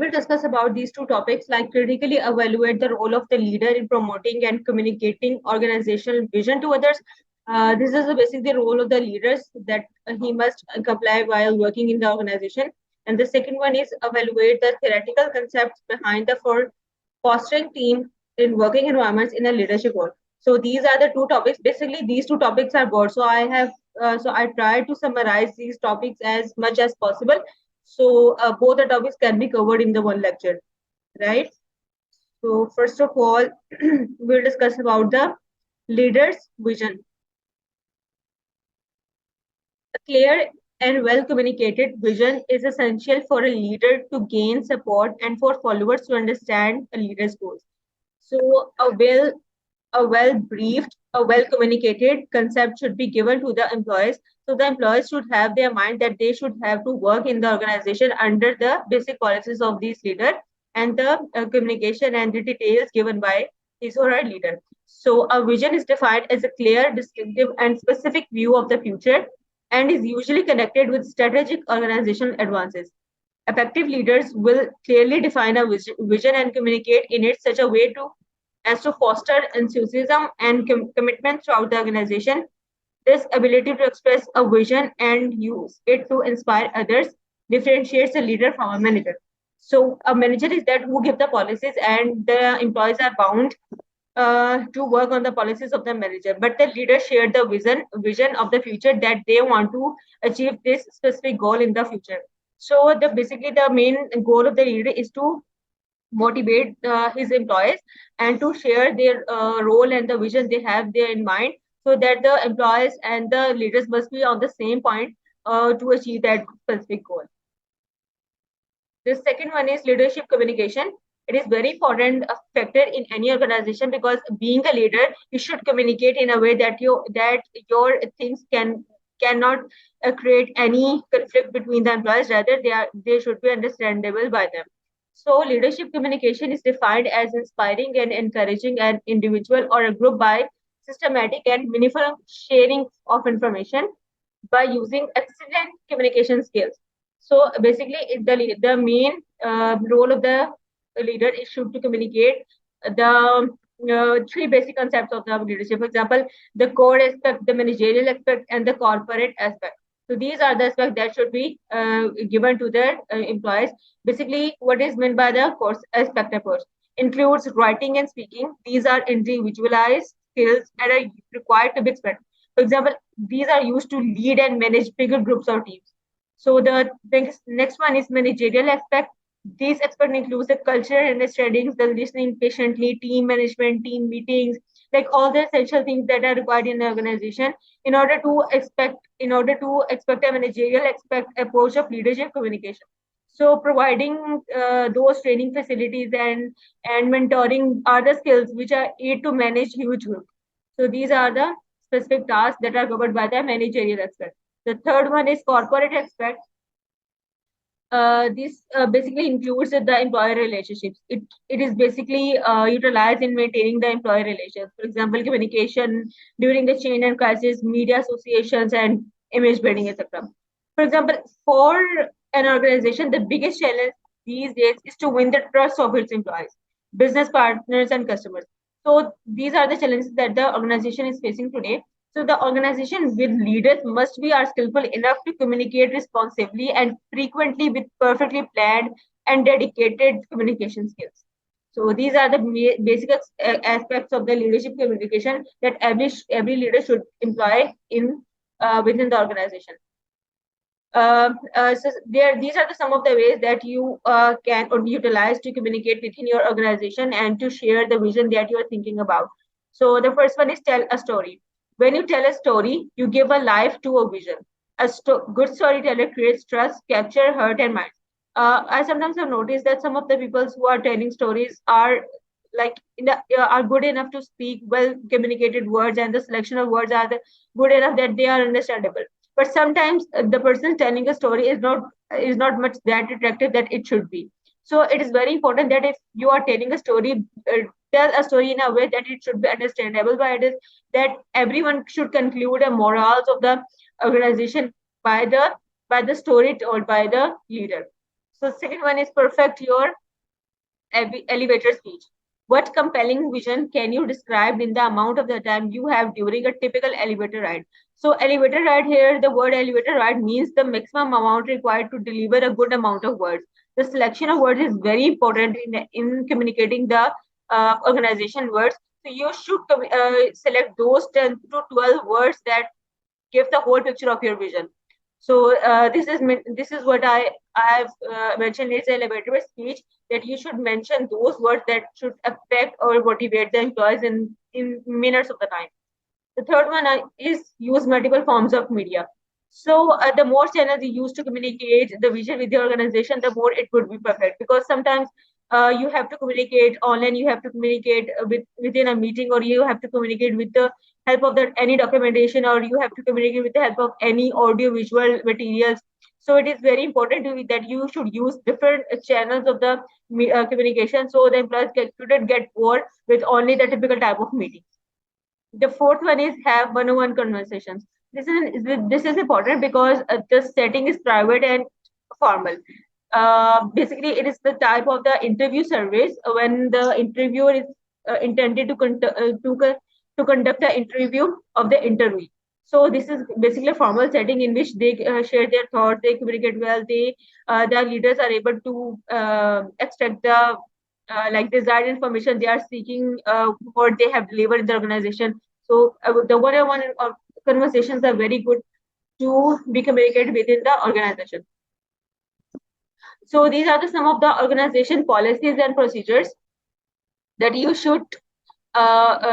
will discuss about these two topics, like critically evaluate the role of the leader in promoting and communicating organizational vision to others. This is basically the role of the leaders that he must comply while working in the organization. And the second one is evaluate the theoretical concepts behind the for fostering team in working environments in a leadership role. So these are the two topics. Basically, these two topics are broad. So I try to summarize these topics as much as possible. So both the topics can be covered in the one lecture, right? So first of all, we'll discuss about the leader's vision. A clear and well communicated vision is essential for a leader to gain support and for followers to understand a leader's goals. So a well briefed, a well communicated concept should be given to the employees. So the employees should have their mind that they should have to work in the organization under the basic policies of these leader and the communication and the details given by his or her leader. So a vision is defined as a clear, distinctive, and specific view of the future and is usually connected with strategic organizational advances. Effective leaders will clearly define a vision and communicate in it such a way to as to foster enthusiasm and commitment throughout the organization. This ability to express a vision and use it to inspire others differentiates a leader from a manager. So a manager is that who give the policies and the employees are bound to work on the policies of the manager. But the leader shared the vision of the future that they want to achieve this specific goal in the future. So the basically the main goal of the leader is to motivate his employees and to share their role and the vision they have there in mind so that the employees and the leaders must be on the same point to achieve that specific goal. The second one is leadership communication. It is very important factor in any organization because being a leader, you should communicate in a way that your things cannot create any conflict between the employees. Rather, they should be understandable by them. So leadership communication is defined as inspiring and encouraging an individual or a group by systematic and meaningful sharing of information by using excellent communication skills. So basically, the main role of the leader is should to communicate the three basic concepts of the leadership. For example, the core aspect, the managerial aspect, and the corporate aspect. So these are the aspects that should be given to the employees. Basically, what is meant by the course aspect approach includes writing and speaking. These are individualized skills and are required to be expressed. For example, these are used to lead and manage bigger groups or teams. So the next one is managerial aspect. These aspects include the culture understandings, the listening patiently, team management, team meetings, like all the essential things that are required in the organization in order to expect a managerial expect approach of leadership communication. So providing those training facilities and mentoring are the skills which are aid to manage huge groups. So these are the specific tasks that are covered by the managerial aspect. The third one is corporate aspect. This basically includes the employer relationships. It is basically utilized in maintaining the employer relations. For example, communication during the change and crisis, media associations, and image building, etc. For example, for an organization, the biggest challenge these days is to win the trust of its employees, business partners, and customers. So these are the challenges that the organization is facing today. So the organization with leaders must be are skillful enough to communicate responsibly and frequently with perfectly planned and dedicated communication skills. So these are the basic aspects of the leadership communication that every leader should employ in within the organization. These are some of the ways that you can or utilize to communicate within your organization and to share the vision that you are thinking about. So the first one is tell a story. When you tell a story, you give a life to a vision. Good storyteller creates trust, capture heart and mind. I sometimes have noticed that some of the people who are telling stories are are good enough to speak well communicated words, and the selection of words are good enough that they are understandable. But sometimes the person telling a story is not much that attractive that it should be. So it is very important that if you are telling a story, tell a story in a way that it should be understandable by others, that everyone should conclude a morals of the organization by the story told by the leader. So second one is perfect your elevator speech. What compelling vision can you describe in the amount of the time you have during a typical elevator ride? So elevator ride here, the word elevator ride means the maximum amount required to deliver a good amount of words. The selection of words is very important in communicating the organization words. So you should select those 10 to 12 words that give the whole picture of your vision. So this is what I have mentioned is elevator speech, that you should mention those words that should affect or motivate the employees in minutes of the time. The third one is use multiple forms of media. So the more channels you use to communicate the vision with the organization, the more it would be perfect. Because sometimes you have to communicate online, you have to communicate within a meeting, or you have to communicate with the help of that any documentation, or you have to communicate with the help of any audio visual materials. So it is very important that you should use different channels of the communication, so the employees shouldn't get bored with only the typical type of meeting. The fourth one is have one-on-one conversations. This is important because the setting is private and formal. Basically, it is the type of the interview service when the interviewer is intended to conduct the interview of the interview. So this is basically a formal setting in which they share their thoughts, they communicate well, the leaders are able to extract the like desired information they are seeking, what they have delivered in the organization. So the one-on-one conversations are very good to be communicated within the organization. So these are some of the organization policies and procedures that you should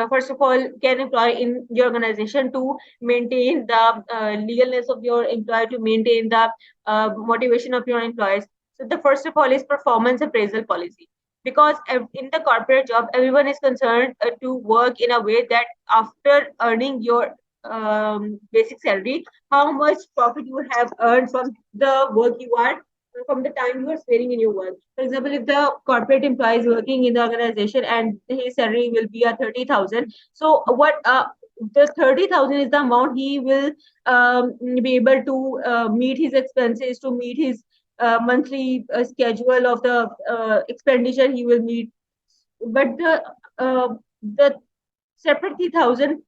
first of all can employ in your organization to maintain the legalness of your employee, to maintain the motivation of your employees. So the first of all is performance appraisal policy, because in the corporate job everyone is concerned to work in a way that after earning your basic salary, how much profit you have earned from the work you are, from the time you are spending in your work. For example, if the corporate employee is working in the organization and his salary will be at 30,000, so what the 30,000 is the amount he will be able to meet his expenses, to meet his monthly schedule of the expenditure he will meet. But the separate 3,000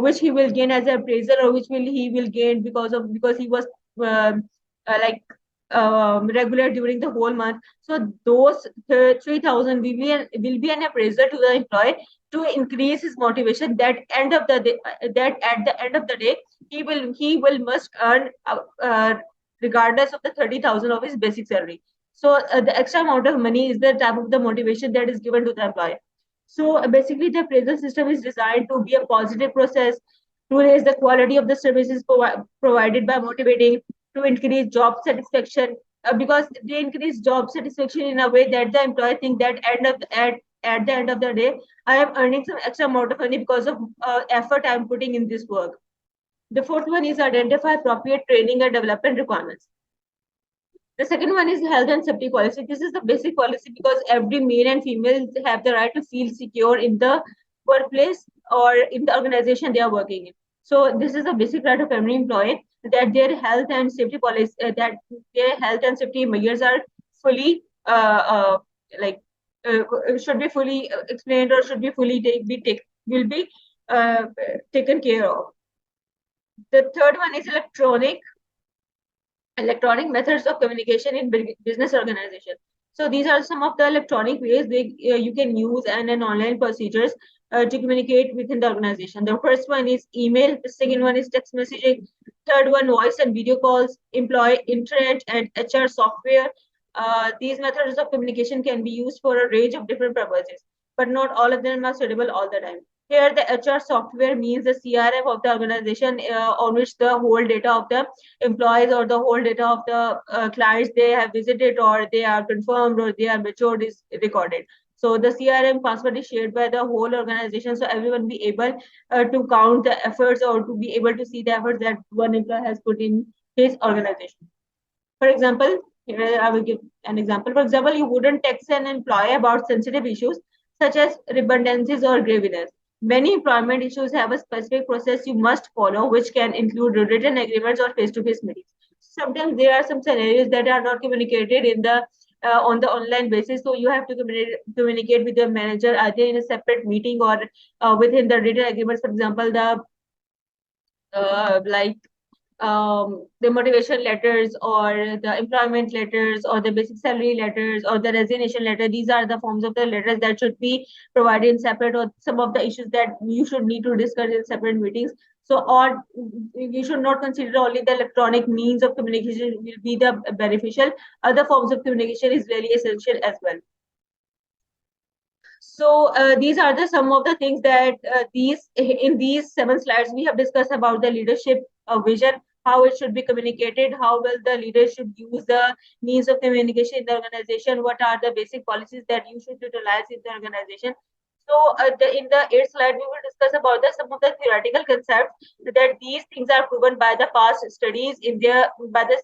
which he will gain as an appraiser, or which will he will gain because he was like regular during the whole month. So those 3,000 will be an appraisal to the employee to increase his motivation. That end of the day, that at the end of the day, he will must earn regardless of the 30,000 of his basic salary. So the extra amount of money is the type of the motivation that is given to the employee. So basically, the appraisal system is designed to be a positive process to raise the quality of the services provided by motivating, to increase job satisfaction, because they increase job satisfaction in a way that the employee think that at the end of the day, I am earning some extra amount of money because of effort I am putting in this work. The fourth one is identify appropriate training and development requirements. The second one is health and safety policy. This is the basic policy because every male and female have the right to feel secure in the workplace or in the organization they are working in. So this is a basic right of every employee, that their health and safety policy, that their health and safety measures are fully like should be fully explained, or should be fully will be uh, taken care of. The third one is electronic methods of communication in business organization. So these are some of the electronic ways you can use and online procedures to communicate within the organization. The first one is email. The second one is text messaging. Third one, voice and video calls, employee internet, and HR software. These methods of communication can be used for a range of different purposes, but not all of them are suitable all the time. Here, the HR software means the CRM of the organization on which the whole data of the employees or the whole data of the clients they have visited, or they are confirmed, or they are matured, is recorded. So the CRM password is shared by the whole organization, so everyone be able to count the efforts, or to be able to see the efforts that one employee has put in his organization. For example, here I will give an example. For example, you wouldn't text an employee about sensitive issues such as redundancies or grievance. Many employment issues have a specific process you must follow, which can include written agreements or face-to-face meetings. sometimes there are some scenarios that are not communicated in the on the online basis. So you have to communicate with your manager either in a separate meeting or within the written agreements. For example, the like the motivation letters or the employment letters or the basic salary letters or the resignation letter. These are the forms of the letters that should be provided in separate, or some of the issues that you should need to discuss in separate meetings. So, or you should not consider only the electronic means of communication will be the beneficial. Other forms of communication is very essential as well. So these are the some of the things that these in these 7 slides we have discussed about the leadership vision, how it should be communicated, how well the leaders should use the means of communication in the organization, what are the basic policies that you should utilize in the organization. So in the 8th slide, we will discuss about some of the theoretical concepts that these things are proven by the past studies in their by the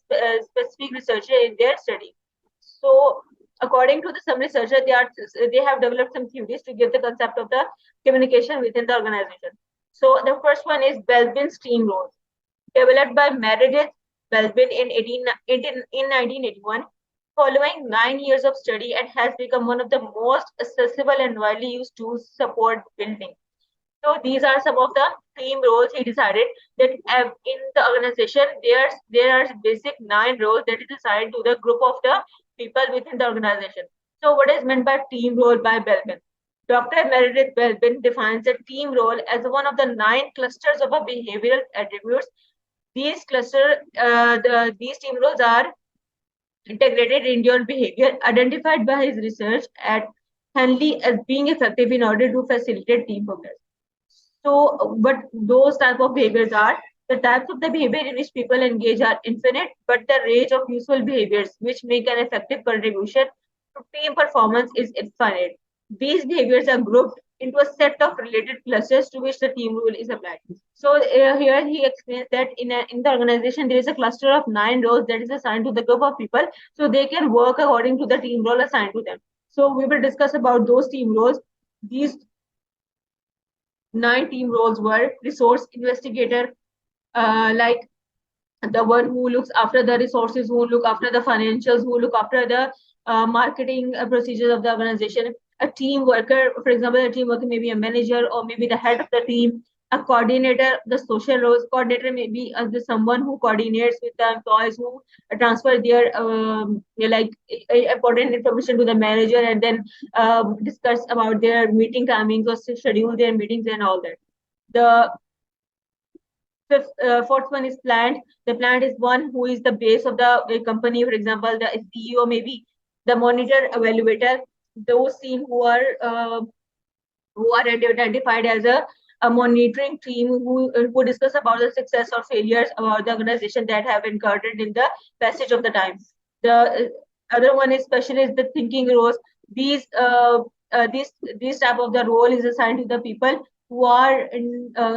specific researcher in their study. So according to some researcher, they have developed some theories to give the concept of the communication within the organization. So the first one is Belbin's team roles, developed by Meredith Belbin in 1981, following 9 years of study, and has become one of the most accessible and widely used tools to support building. So these are some of the team roles he decided that in the organization there are basic 9 roles that is assigned to the group of the people within the organization. So what is meant by team role by Belbin? Dr. Meredith Belbin defines a team role as one of the 9 clusters of a behavioral attributes. These team roles are integrated in your behavior, identified by his research at Henley as being effective in order to facilitate team progress. So, what those type of behaviors are, the types of the behavior in which people engage are infinite, but the range of useful behaviors which make an effective contribution to team performance is infinite. These behaviors are grouped into a set of related clusters to which the team rule is applied. So here he explains that in the organization there is a cluster of 9 roles that is assigned to the group of people, so they can work according to the team role assigned to them. So we will discuss about those team roles. These 9 team roles were resource investigator, like the one who looks after the resources, who look after the financials, who look after the marketing procedures of the organization. A team worker, for example, a team worker may be a manager or maybe the head of the team. A coordinator, the social roles coordinator may be someone who coordinates with the employees, who transfer their important information to the manager and then discuss about their meeting timings or schedule their meetings and all that. The fourth one is plant. The plant is one who is the base of the company. For example, the CEO, maybe the monitor, evaluator, those team who are identified as a monitoring team who discuss about the success or failures about the organization that have encountered in the passage of the time. The other one is specialist, the thinking roles. These this type of the role is assigned to the people who are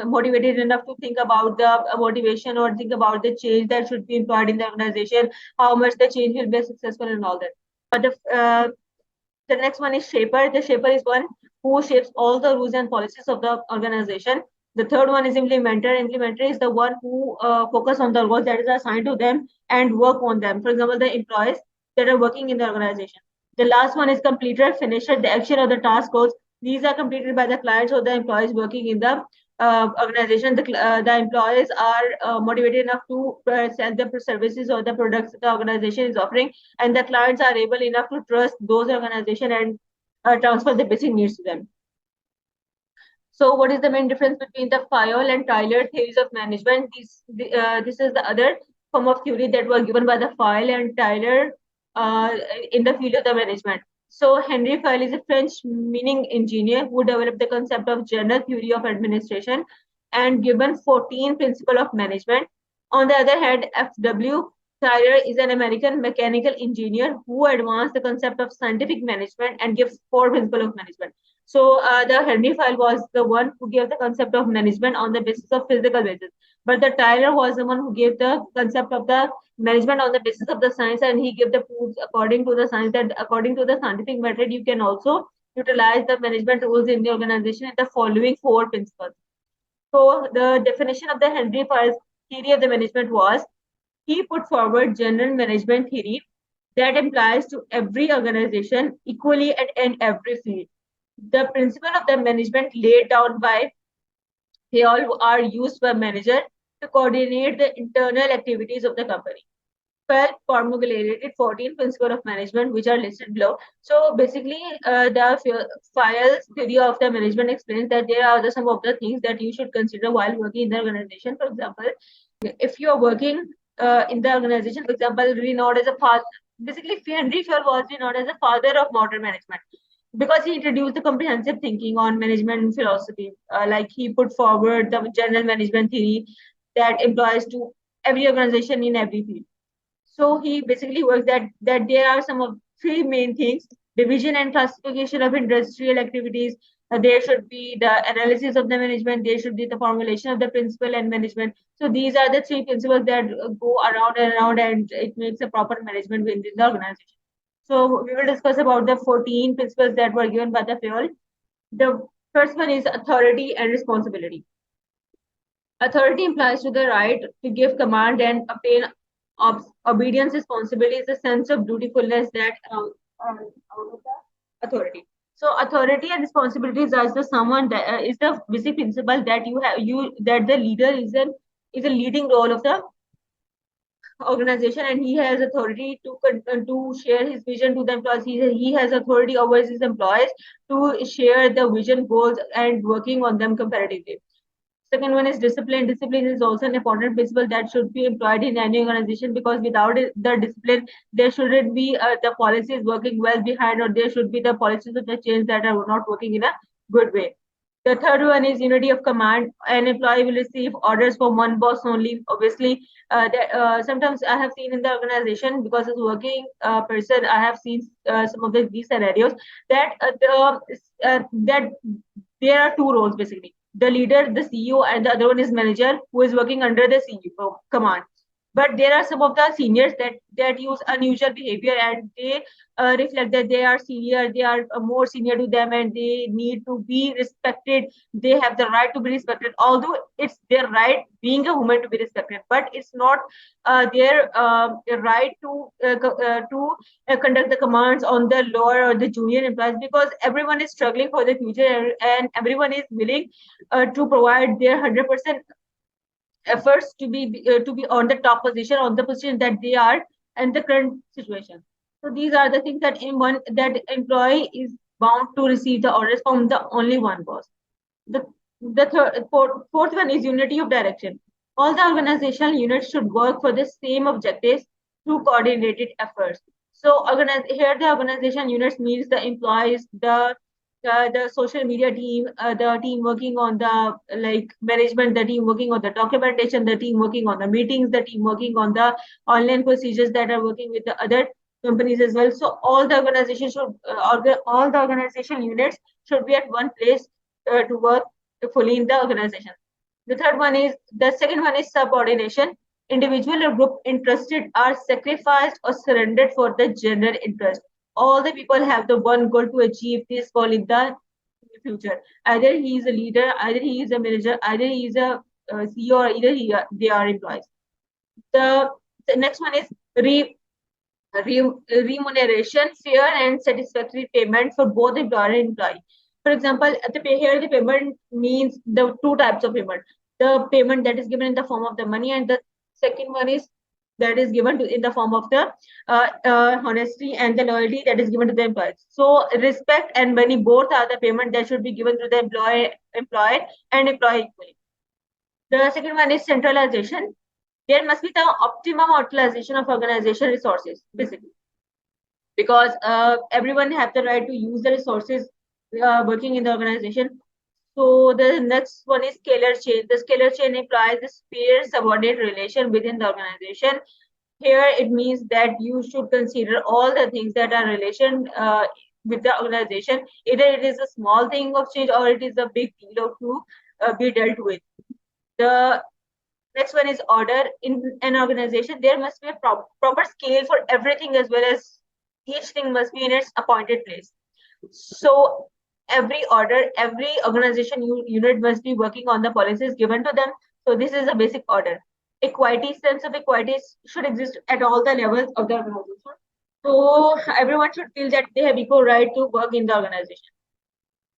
motivated enough to think about the motivation or think about the change that should be employed in the organization, how much the change will be successful and all that. But the next one is shaper. The shaper is one who shapes all the rules and policies of the organization. The third one is implementer. Implementer is the one who focus on the roles that is assigned to them and work on them. For example, the employees that are working in the organization. The last one is completer, finisher. The action or the task goals. These are completed by the clients or the employees working in the organization. The employees are motivated enough to sell the services or the products the organization is offering, and the clients are able enough to trust those organization and transfer the basic needs to them. So what is the main difference between the Fayol and Tyler theories of management? This is the other form of theory that were given by the Fayol and Tyler in the field of the management. So Henry Fayol is a French meaning engineer who developed the concept of general theory of administration and given 14 principles of management. On the other hand, F.W. Tyler is an American mechanical engineer who advanced the concept of scientific management and gives 4 principles of management. So the Henry Fayol was the one who gave the concept of management on the basis of physical basis. But the Tyler was the one who gave the concept of the management on the basis of the science, and he gave the proofs according to the science that according to the scientific method, you can also utilize the management rules in the organization in the following 4 principles. So the definition of the Henry Fayol's theory of the management was He put forward general management theory that applies to every organization equally and in every field. The principle of the management laid down by they all are used by manager to coordinate the internal activities of the company. 12 formulated 14 principles of management, which are listed below. So basically, the files theory of the management explains that there are some of the things that you should consider while working in the organization. For example, if you are working in the organization, for example, renowned as a father, basically Henry Ford was renowned as the father of modern management because he introduced the comprehensive thinking on management philosophy. Like he put forward the general management theory that applies to every organization in every field. So he basically works that there are some of three main things: division and classification of industrial activities. There should be the analysis of the management. There should be the formulation of the principle and management. So these are the three principles that go around, and it makes a proper management within the organization. So we will discuss about the 14 principles that were given by the Fayol. The first one is authority and responsibility. Authority implies to the right to give command and obtain obedience. Responsibility is a sense of dutifulness that out of the authority. So authority and responsibilities are the someone that is the basic principle that you that the leader is a leading role of the organization, and he has authority to share his vision to the employees. He has authority over his employees to share the vision, goals, and working on them comparatively. Second one is discipline. Discipline is also an important principle that should be employed in any organization, because without the discipline, there shouldn't be the policies working well behind, or there should be the policies of the change that are not working in a good way. The third one is unity of command. An employee will receive orders from one boss only. Obviously, sometimes I have seen in the organization, because as a working person, I have seen some of these scenarios that that there are two roles basically: the leader, the CEO, and the other one is manager, who is working under the CEO command. But there are some of the seniors that use unusual behavior, and they reflect that they are senior, they are more senior to them, and they need to be respected. They have the right to be respected, although it's their right being a woman to be respected, but it's not their right to conduct the commands on the lower or the junior employees, because everyone is struggling for the future, and everyone is willing to provide their 100% efforts to be on the top position, on the position that they are in the current situation. So these are the things that in one that employee is bound to receive the orders from the only one boss. The fourth one is unity of direction. All the organizational units should work for the same objectives through coordinated efforts. So here the organization units means the employees, the social media team, the team working on the like management, the team working on the documentation, the team working on the meetings, the team working on the online procedures that are working with the other companies as well. So all the organization should, all the organization units should be at one place to work fully in the organization. The second one is subordination. Individual or group interested are sacrificed or surrendered for the general interest. All the people have the one goal to achieve this goal in the future. Either he is a leader, either he is a manager, either he is a CEO, or either they are employees. The, the next one is remuneration, fair and satisfactory payment for both employer and employee. For example, here the payment means the two types of payment: the payment that is given in the form of the money, and the second one is that is given in the form of the honesty and the loyalty that is given to the employees. So respect and money, both are the payment that should be given to the employer and employee equally. The second one is centralization. There must be the optimum utilization of organization resources, basically, because everyone have the right to use the resources working in the organization. So the next one is scalar chain. The scalar chain implies the peer subordinate relation within the organization. Here it means that you should consider all the things that are relation with the organization. Either it is a small thing of change, or it is a big deal of to be dealt with. The next one is order. In an organization, there must be a proper scale for everything, as well as each thing must be in its appointed place. So every order, every organization unit must be working on the policies given to them. So this is a basic order. equity, sense of equity should exist at all the levels of the organization. So everyone should feel that they have equal right to work in the organization.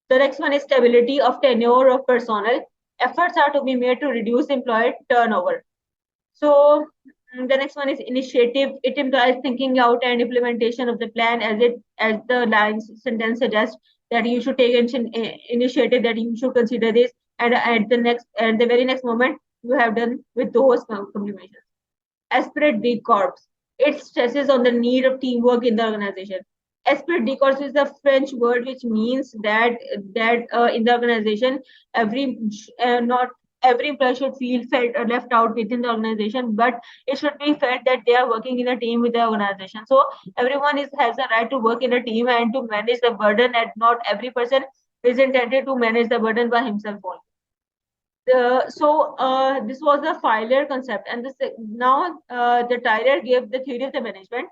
The next one is stability of tenure of personnel. Efforts are to be made to reduce employee turnover. So the next one is initiative. It implies thinking out and implementation of the plan as the line sentence suggests that you should take initiative, that you should consider this, and at the very next moment you have done with those complementations. Esprit de corps. It stresses on the need of teamwork in the organization. Esprit de corps is a French word which means that in the organization, every not every employee should feel felt left out within the organization, but it should be felt that they are working in a team with the organization. So everyone has a right to work in a team and to manage the burden, and not every person is intended to manage the burden by himself only. This was the Filer concept, and the Tyler gave the theory of the management.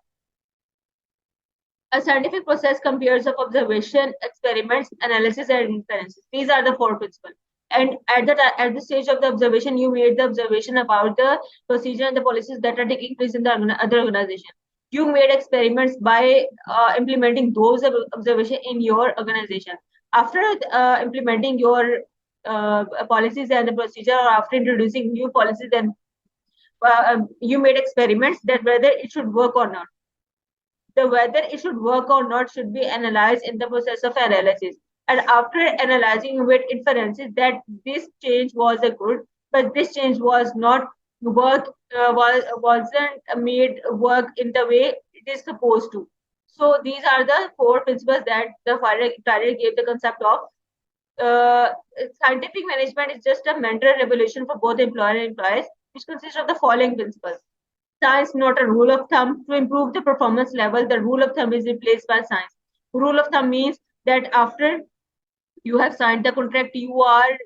A scientific process compares of observation, experiments, analysis, and inferences. These are the four principles. And at the stage of the observation, you made the observation about the procedure and the policies that are taking place in the other organization. You made experiments by implementing those observation in your organization. After implementing your policies and the procedure, or after introducing new policies, and you made experiments that whether it should work or not. The whether it should work or not should be analyzed in the process of analysis. And after analyzing with inferences that this change was a good, but this change was not work wasn't made work in the way it is supposed to. So these are the four principles that the Tyler gave the concept of. Scientific management is just a mental revolution for both employer and employees, which consists of the following principles. Science, not a rule of thumb. To improve the performance level, the rule of thumb is replaced by science. Rule of thumb means that after you have signed the contract, you are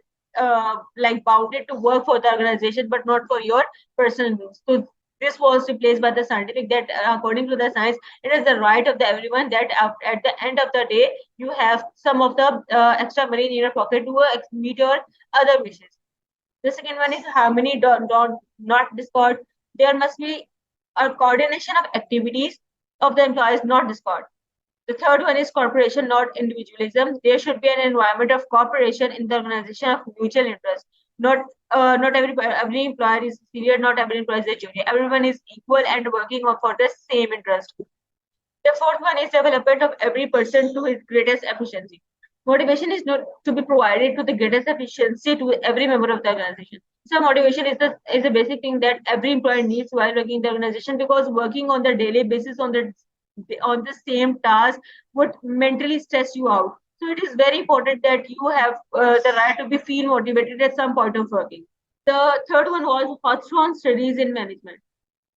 like bounded to work for the organization, but not for your personal needs. So this was replaced by the scientific, that according to the science, it is the right of the everyone that at the end of the day, you have some of the extra money in your pocket to meet your other wishes. The second one is harmony, don't not discord. There must be a coordination of activities of the employees, not discord. The third one is cooperation, not individualism. There should be an environment of cooperation in the organization of mutual interest. Not every employer is superior, not every employer is a junior. Everyone is equal and working for the same interest. The fourth one is development of every person to his greatest efficiency. Motivation is not to be provided to the greatest efficiency to every member of the organization. So motivation is the basic thing that every employee needs while working in the organization, because working on the daily basis on the same task would mentally stress you out. So it is very important that you have the right to be feel motivated at some point of working. The third one was Hawthorne studies in management.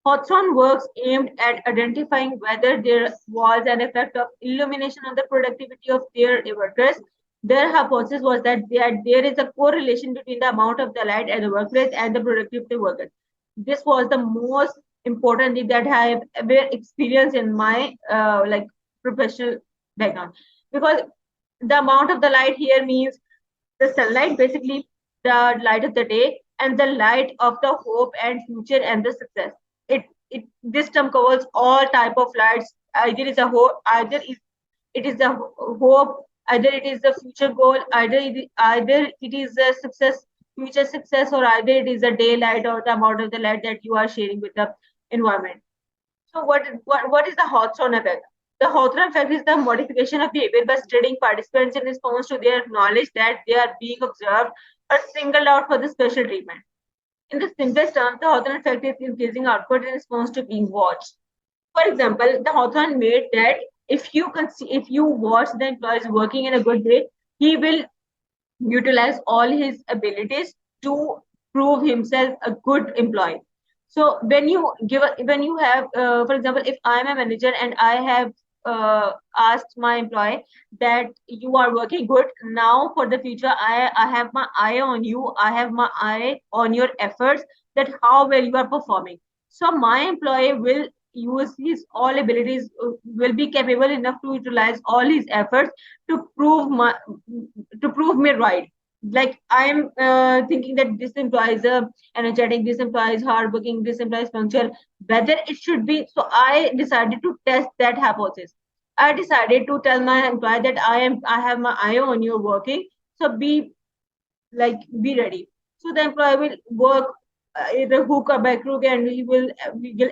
Hawthorne works aimed at identifying whether there was an effect of illumination on the productivity of their workers. Their hypothesis was that there is a correlation between the amount of the light at the workplace and the productivity of workers. This was the most important thing that I have ever experienced in my like professional background, because the amount of the light here means the sunlight, basically the light of the day, and the light of the hope and future and the success. This term covers all type of lights. Either is a hope, it is a hope, either it is the future goal, either it is a success, future success, or either it is a daylight or the amount of the light that you are sharing with the environment. So what is the Hawthorne effect? The Hawthorne effect is the modification of behavior by studying participants in response to their knowledge that they are being observed or singled out for the special treatment. In the simplest terms, the Hawthorne effect is increasing output in response to being watched. For example, the Hawthorne made that if you watch the employees working in a good way, he will utilize all his abilities to prove himself a good employee. So when you have, for example, if I'm a manager and I have asked my employee that you are working good, now for the future, I have my eye on you, I have my eye on your efforts, that how well you are performing. So my employee will use his all abilities, will be capable enough to utilize all his efforts to prove me right. like I'm thinking that this implies energetic, this implies hardworking, this implies punctual. Whether it should be, so I decided to test that hypothesis. I decided to tell my employer that I have my eye on your working, so be ready. So the employee will work the hook or back hook, and he will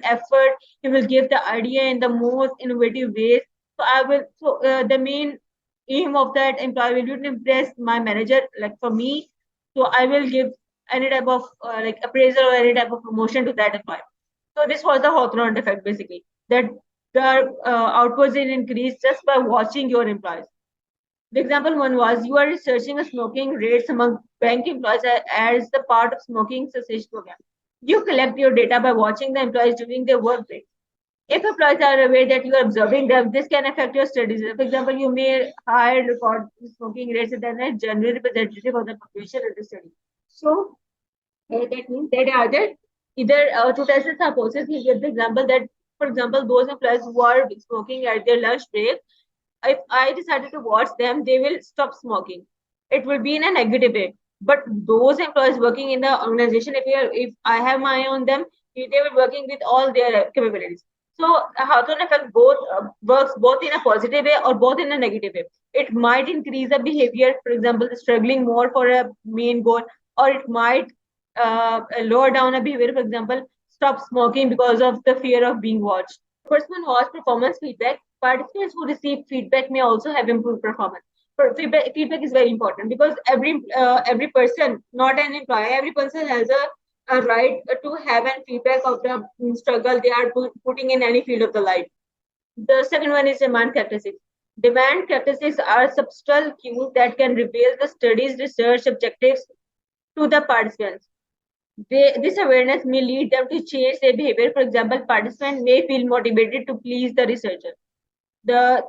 effort. He will give the idea in the most innovative ways. So I will. So the main aim of that employee will be to impress my manager. Like for me, so I will give any type of like appraisal or any type of promotion to that employee. So this was the Hawthorne effect basically. That the outputs will increase just by watching your employees. The example one was you are researching a smoking rates among bank employees as the part of smoking cessation program. You collect your data by watching the employees during their work break. If employees are aware that you are observing them, this can affect your studies. For example, you may hire record smoking rates than a general representative of the population of the study. So that means that either to test this hypothesis, you get the example that, for example, those employees who are smoking at their lunch break, if I decided to watch them, they will stop smoking. It will be in a negative way. But those employees working in the organization, if I have my eye on them, they will working with all their capabilities. So Hawthorne effect both works both in a positive way or both in a negative way. It might increase the behavior, for example, struggling more for a main goal, or it might lower down a behavior, for example, stop smoking because of the fear of being watched. First one was performance feedback. Participants who receive feedback may also have improved performance. Feedback is very important because every person, not an employee, every person has a right to have an feedback of the struggle they are putting in any field of the life. The second one is demand characteristics. Demand characteristics are subtle cues that can reveal the study's research objectives to the participants. This awareness may lead them to change their behavior. For example, participants may feel motivated to please the researcher. The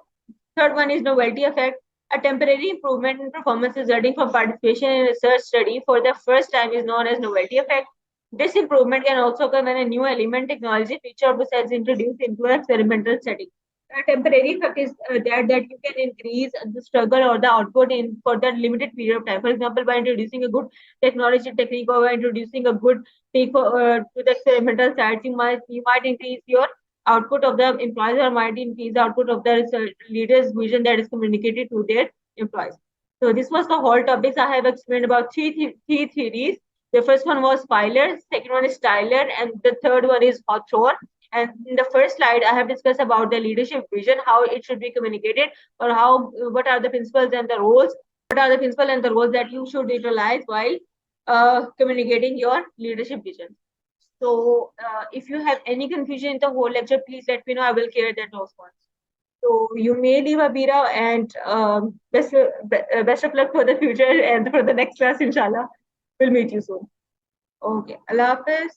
third one is novelty effect. A temporary improvement in performance resulting from participation in a research study for the first time is known as novelty effect. This improvement can also occur when a new element, technology, feature, or process is introduced into an experimental setting. A temporary effect is that you can increase the struggle or the output in for that limited period of time. For example, by introducing a good technology technique or by introducing a good take to the experimental sites, you might increase your output of the employees or might increase the output of the leaders' vision that is communicated to their employees. So this was the whole topics. I have explained about three theories. The first one was Filer, second one is Tyler, and the third one is Hawthorne. And in the first slide, I have discussed about the leadership vision, how it should be communicated, or what are the principles and the roles, that you should utilize while communicating your leadership vision. So if you have any confusion in the whole lecture, please let me know. I will clear that response. So you may leave Abira, and best of luck for the future and for the next class, inshallah. We'll meet you soon. Okay. Allah Hafiz.